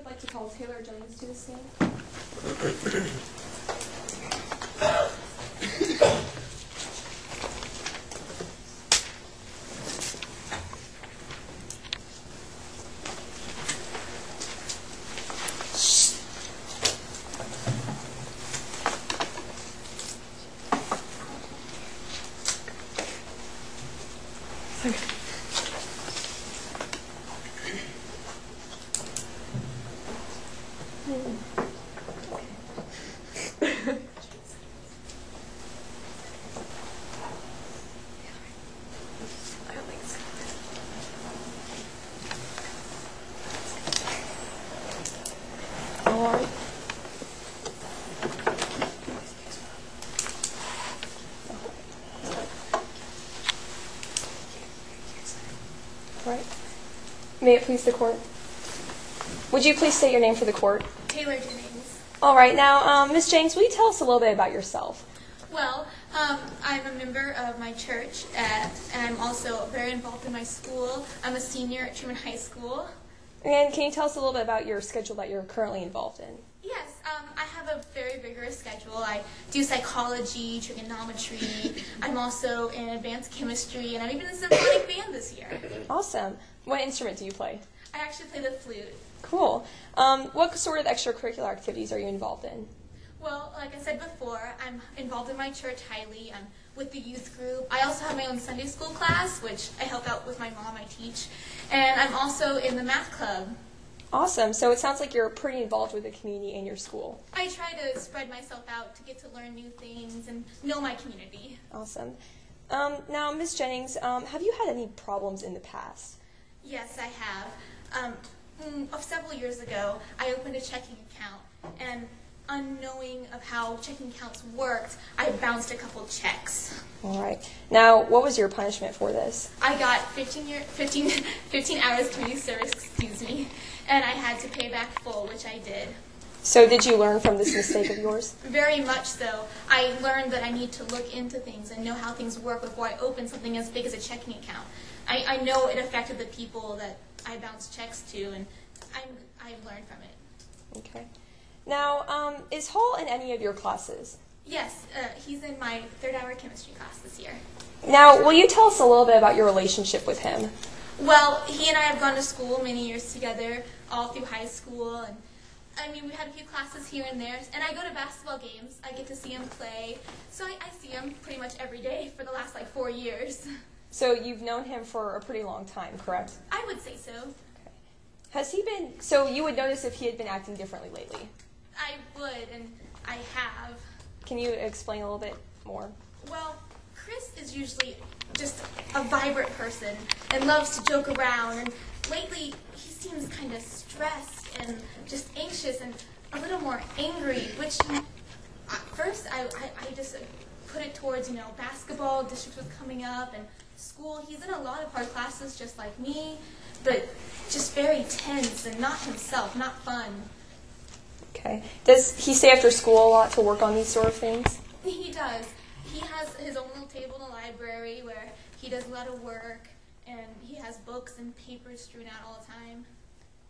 like to call Taylor Jennings to the stand. Right. May it please the court. Would you please state your name for the court? Taylor Jennings. All right. Now, Ms. Jennings, will you tell us a little bit about yourself? Well, I'm a member of my church, and I'm also very involved in my school. I'm a senior at Truman High School. And can you tell us a little bit about your schedule that you're currently involved in? Yes, I have a very vigorous schedule. I do psychology, trigonometry. I'm also in advanced chemistry, and I'm even in the symphonic band this year. Awesome. What instrument do you play? I actually play the flute. Cool. What sort of extracurricular activities are you involved in? Well, like I said before, I'm involved in my church highly. I'm with the youth group. I also have my own Sunday school class, which I help out with my mom. I teach. And I'm also in the math club. Awesome. So it sounds like you're pretty involved with the community and your school. I try to spread myself out to get to learn new things and know my community. Awesome. Now, Ms. Jennings, have you had any problems in the past? Yes, I have. Several years ago, I opened a checking account, and unknowing of how checking accounts worked, I bounced a couple checks. All right. Now, what was your punishment for this? I got 15 hours community service, and I had to pay back full, which I did. So did you learn from this mistake of yours? Very much so. I learned that I need to look into things and know how things work before I open something as big as a checking account. I know it affected the people that I bounced checks to, and I've learned from it. Okay. Now, is Hall in any of your classes? Yes, he's in my third-hour chemistry class this year. Now, will you tell us a little bit about your relationship with him? Well, he and I have gone to school many years together, all through high school, and we had a few classes here and there, and I go to basketball games. I get to see him play, so I see him pretty much every day for the last, 4 years. So you've known him for a pretty long time, correct? I would say so. Okay. Has he been, so you would notice if he had been acting differently lately? I would, and I have. Can you explain a little bit more? Well, Chris is usually just a vibrant person and loves to joke around, and lately he seems kind of stressed and just anxious and a little more angry, which at first I just put it towards, basketball, district was coming up, and school. He's in a lot of hard classes just like me, but just very tense and not himself, not fun. Okay. Does he stay after school a lot to work on these sort of things? He does. He has his own little table in the library where he does a lot of work, and he has books and papers strewn out all the time.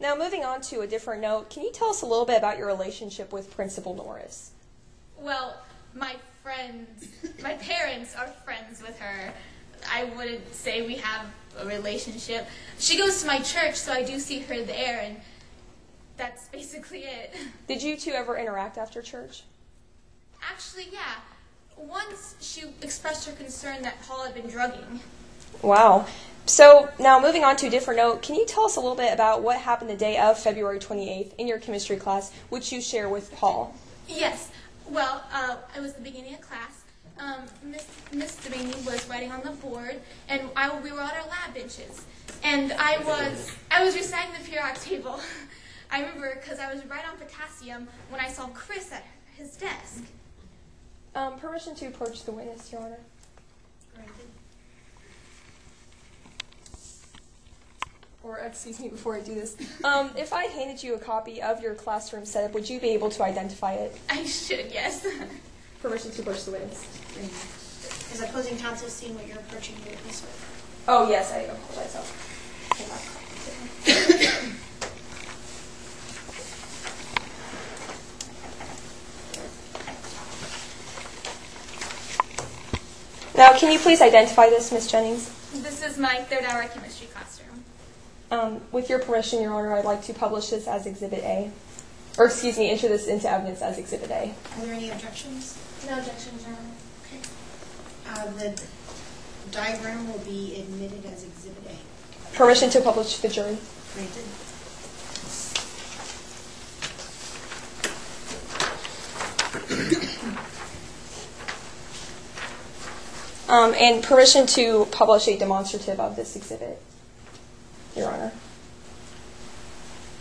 Now, moving on to a different note, can you tell us a little bit about your relationship with Principal Norris? Well, my parents are friends with her. I wouldn't say we have a relationship. She goes to my church, so I do see her there, and that's basically it. Did you two ever interact after church? Actually, yeah. Once she expressed her concern that Paul had been drugging. Wow. So now moving on to a different note, can you tell us a little bit about what happened the day of February 28th in your chemistry class, which you share with Paul? Yes. Well, it was the beginning of class. Miss Devaney was writing on the board, and we were on our lab benches. And I was reciting the periodic table. I remember because I was right on potassium when I saw Chris at his desk. Permission to approach the witness, Your Honor. Granted. Or, excuse me, before I do this, if I handed you a copy of your classroom setup, would you be able to identify it? I should, yes. Permission to approach the witness. Is opposing counsel seeing what you're approaching the witness with? Oh, yes, I apologize. Now, can you please identify this, Ms. Jennings? This is my third-hour chemistry classroom. With your permission, Your Honor, I'd like to publish this as Exhibit A. Or, excuse me, enter this into evidence as Exhibit A. Are there any objections? No objections, Your Honor. Okay. The diagram will be admitted as Exhibit A. Permission to publish to the jury. Granted. And permission to publish a demonstrative of this exhibit, Your Honor.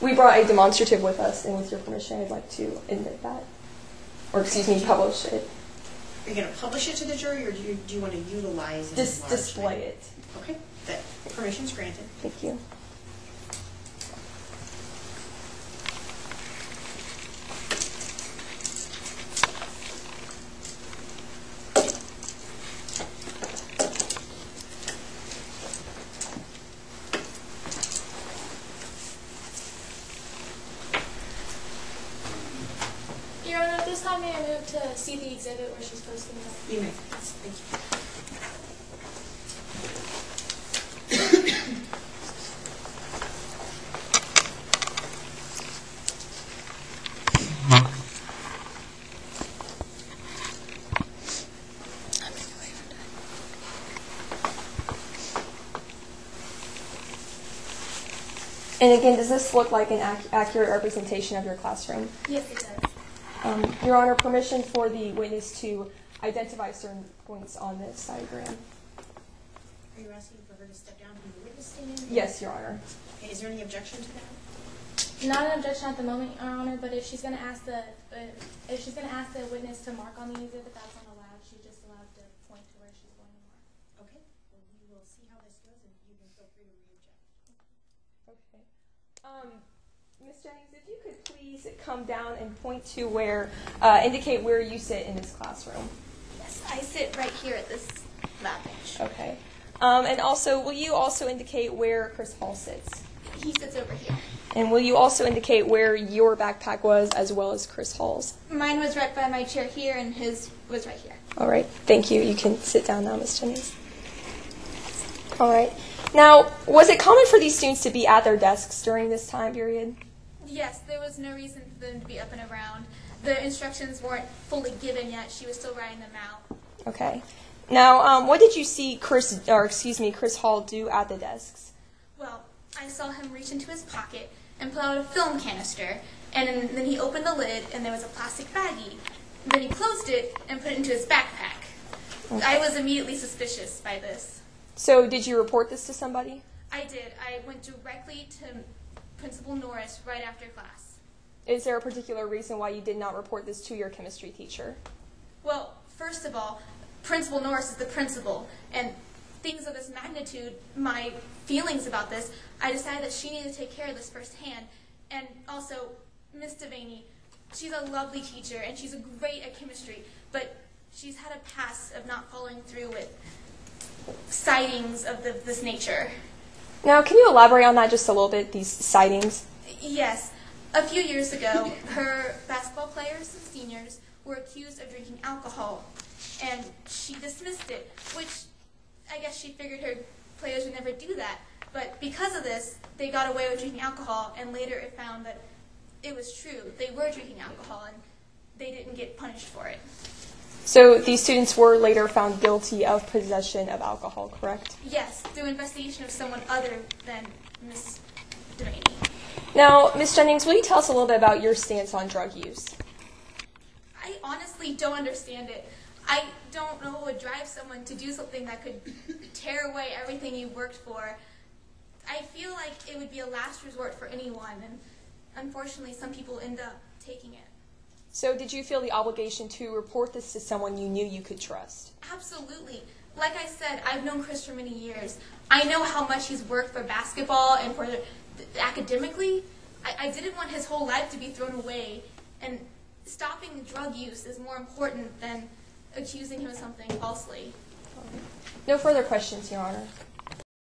We brought a demonstrative with us, and with your permission, I'd like to admit that. Or, excuse me, publish it. Are you going to publish it to the jury, or do you want to utilize it? Display it. Okay. That permission's granted. Thank you. Your Honor, at this time, may I move to see the exhibit where she's posting it? You may. Thank you. And again, does this look like an accurate representation of your classroom? Yes, it does. Your Honor, permission for the witness to identify certain points on this diagram. Are you asking for her to step down from the witness stand? Yes, Your Honor. Okay, is there any objection to that? Not an objection at the moment, Your Honor, but if she's going to ask the witness to mark on the exhibit, that's not allowed. She's just allowed to point to where she's going to mark. Okay. Well, we will see how this goes, and you can feel free to re-object. Okay. Ms. Jennings, if you could please come down and point to where, indicate where you sit in this classroom. Yes, I sit right here at this lab bench. Okay. And also, will you also indicate where Chris Hall sits? He sits over here. And will you also indicate where your backpack was as well as Chris Hall's? Mine was right by my chair here, and his was right here. All right. Thank you. You can sit down now, Ms. Jennings. All right. Now, was it common for these students to be at their desks during this time period? Yes, there was no reason for them to be up and around. The instructions weren't fully given yet. She was still writing them out. Okay. Now, what did you see Chris Hall do at the desks? Well, I saw him reach into his pocket and pull out a film canister, and then he opened the lid, and there was a plastic baggie. Then he closed it and put it into his backpack. Okay. I was immediately suspicious by this. So, did you report this to somebody? I did. I went directly to Principal Norris right after class. Is there a particular reason why you did not report this to your chemistry teacher? Well, first of all, Principal Norris is the principal, and things of this magnitude, my feelings about this, I decided that she needed to take care of this firsthand. And also, Miss Devaney, she's a lovely teacher, and she's great at chemistry, but she's had a past of not following through with sightings of this nature. Now, can you elaborate on that just a little bit, these sightings? Yes. A few years ago, her basketball players, the seniors, were accused of drinking alcohol, and she dismissed it, which I guess she figured her players would never do that. But because of this, they got away with drinking alcohol, and later it found that it was true. They were drinking alcohol, and they didn't get punished for it. So these students were later found guilty of possession of alcohol, correct? Yes, through investigation of someone other than Miss Devaney. Now, Ms. Jennings, will you tell us a little bit about your stance on drug use? I honestly don't understand it. I don't know what would drive someone to do something that could tear away everything you worked for. I feel like it would be a last resort for anyone, and unfortunately some people end up taking it. So did you feel the obligation to report this to someone you knew you could trust? Absolutely. Like I said, I've known Chris for many years. I know how much he's worked for basketball and for academically. I didn't want his whole life to be thrown away, and stopping drug use is more important than accusing him of something falsely. No further questions, Your Honor.